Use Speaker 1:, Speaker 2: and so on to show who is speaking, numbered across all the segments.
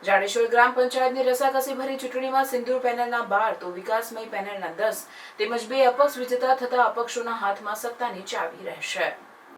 Speaker 1: જાડેશ્વર ગ્રામ પંચાયતની રસાકસી ભરી ચૂંટણીમાં સિંદૂર પેનલના 12 તો વિકાસમય પેનલના 10 તેમજ 2 અપક્ષ વિજેતા થતા અપક્ષોના હાથમાં સત્તાની ચાવી રહેશે.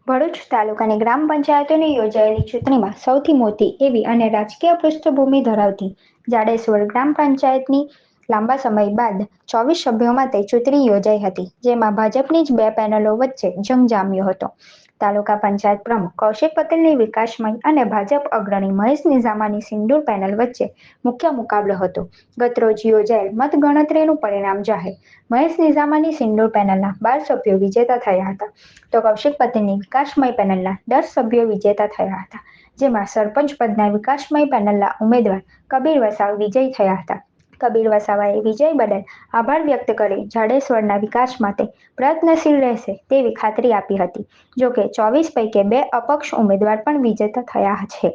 Speaker 2: ભરૂચ તાલુકાની ગ્રામ પંચાયતોની યોજાયેલી ચૂંટણીમાં સૌથી મોટી એવી અને રાજકીય પૃષ્ઠભૂમિ ધરાવતી જાડેશ્વર ગ્રામ પંચાયતની લાંબા સમય બાદ 24 સભ્યો માટે ચૂંટણી યોજાઈ હતી, જેમાં ભાજપની જ 2 પેનલો વચ્ચે જંગ જામ્યો હતો. તાલુકા પંચાયત પ્રમુખ કૌશિક પટેલની વિકાસમય અને ભાજપ અગ્રણી મહેશ નિઝામાની સિંદૂર પેનલ વચ્ચે મુખ્ય મુકાબલો હતો. ગતરોજ યોજાયેલ મતગણતરીનું પરિણામ જાહેર. મહેશ નિઝામાની સિંદૂર પેનલના 12 સભ્યો વિજેતા થયા હતા, તો કૌશિક પટેલની વિકાસમય પેનલના 10 સભ્યો વિજેતા થયા હતા, જેમાં સરપંચ પદના વિકાસમય પેનલના ઉમેદવાર કબીર વસાવ વિજયી થયા હતા. કબીર વસાવાએ વિજય બદલ આભાર વ્યક્ત કરી જાડેશ્વરના વિકાસ માટે પ્રયત્નશીલ રહેશે તેવી ખાતરી આપી હતી. જોકે 24 પૈકી 2 અપક્ષ ઉમેદવાર પણ વિજેતા થયા છે.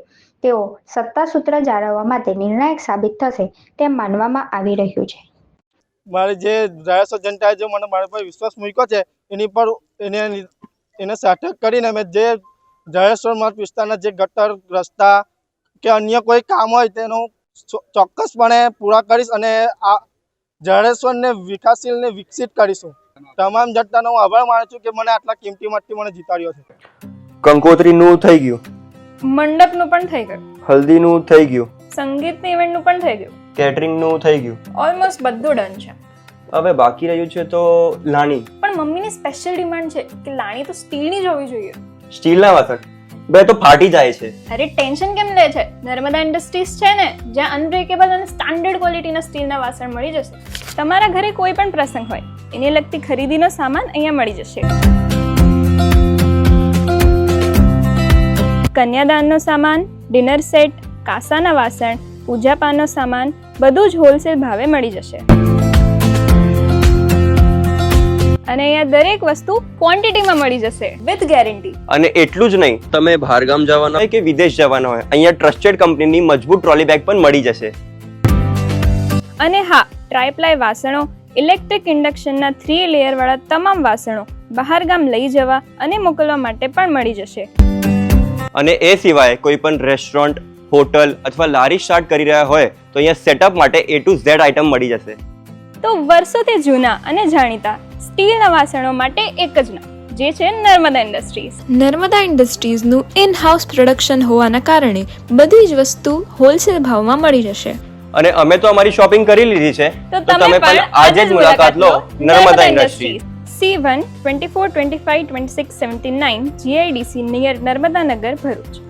Speaker 2: તેઓ સત્તા સૂત્ર જાળવવા માટે નિર્ણાયક સાબિત થશે તેમ માનવામાં આવી રહ્યું છે.
Speaker 3: મારી જે જાડેશ્વર જનતાએ જે મને મારા પર વિશ્વાસ મૂક્યો છે એની પર એને સાથે કરીને મેં જે જાડેશ્વર મત વિસ્તારના જે ગટર રસ્તા કે અન્ય કોઈ કામ હોય તેનું ચોક્કસપણે પૂરા કરીશ અને આ જાડેશ્વરને વિકાસશીલ ને વિકસિત કરીશું. તમામ જનતાનો હું આભાર માનું છું કે મને આટલા કિંમતી મતથી મને જીતાડ્યો છે.
Speaker 4: કંકોત્રીનું થઈ ગયું,
Speaker 5: મંડપનું પણ થઈ ગયું,
Speaker 4: હલ્દીનું થઈ ગયું,
Speaker 5: સંગીતની ઇવેન્ટનું પણ થઈ ગયું,
Speaker 4: કેટરિંગનું થઈ ગયું,
Speaker 5: ઓલમોસ્ટ બધું ડન છે.
Speaker 4: હવે બાકી રહ્યું છે તો લાણી.
Speaker 5: પણ મમ્મીની સ્પેશિયલ ડિમાન્ડ છે કે લાણી તો સ્ટીલની જ હોવી જોઈએ.
Speaker 4: સ્ટીલના વાસણ બે તો ફાટી જાય છે.
Speaker 5: અરે ટેન્શન કેમ લે છે? નર્મદા ઇન્ડસ્ટ્રીઝ છે ને, જ્યાં અનબ્રેકેબલ અને સ્ટાન્ડર્ડ ક્વોલિટીના સ્ટીલના વાસણ મળી જશે. તમારા ઘરે કોઈ પણ પ્રસંગ હોય એને લગતી ખરીદીનો સામાન અહીંયા મળી જશે. કન્યાદાનનો સામાન, ડિનર સેટ, કાસાના વાસણ, પૂજાપાનો સામાન બધું જ હોલસેલ ભાવે મળી જશે. અને અહીંયા દરેક વસ્તુ ક્વોન્ટિટીમાં મળી જશે વિથ ગેરંટી.
Speaker 4: અને એટલું જ નહીં, તમે બહારગામ જવાના હોય કે વિદેશ જવાના હોય, અહીંયા ટ્રસ્ટેડ કંપનીની મજબૂત ટ્રોલી બેગ પણ મળી જશે.
Speaker 5: અને હા, ટ્રાયપ્લાય વાસણો, ઇલેક્ટ્રિક ઇન્ડક્શનના 3 લેયર વાળા તમામ વાસણો બહારગામ લઈ જવા અને મોકલવા માટે પણ મળી જશે.
Speaker 4: અને એ સિવાય કોઈ પણ રેસ્ટોરન્ટ, હોટલ અથવા લારી સ્ટાર્ટ કરી રહ્યા હોય તો અહીંયા સેટઅપ માટે A to Z આઇટમ મળી જશે.
Speaker 5: તો વર્ષોથી જૂના અને જાણીતા સ્ટીલના વાસણો માટે એક જ નામ, જે છે નર્મદા ઇન્ડસ્ટ્રીઝ.
Speaker 6: નર્મદા ઇન્ડસ્ટ્રીઝનું ઇન હાઉસ પ્રોડક્શન હોવાના કારણે બધી જ વસ્તુ હોલસેલ ભાવમાં મળી જશે.
Speaker 4: અને અમે તો અમારી શોપિંગ કરી લીધી છે,
Speaker 5: તો
Speaker 4: તમે પણ આજે જ મુલાકાત લો Narmada industries.
Speaker 5: C1 24 25 26 79 GIDC near Narmadanagar, Bharuch.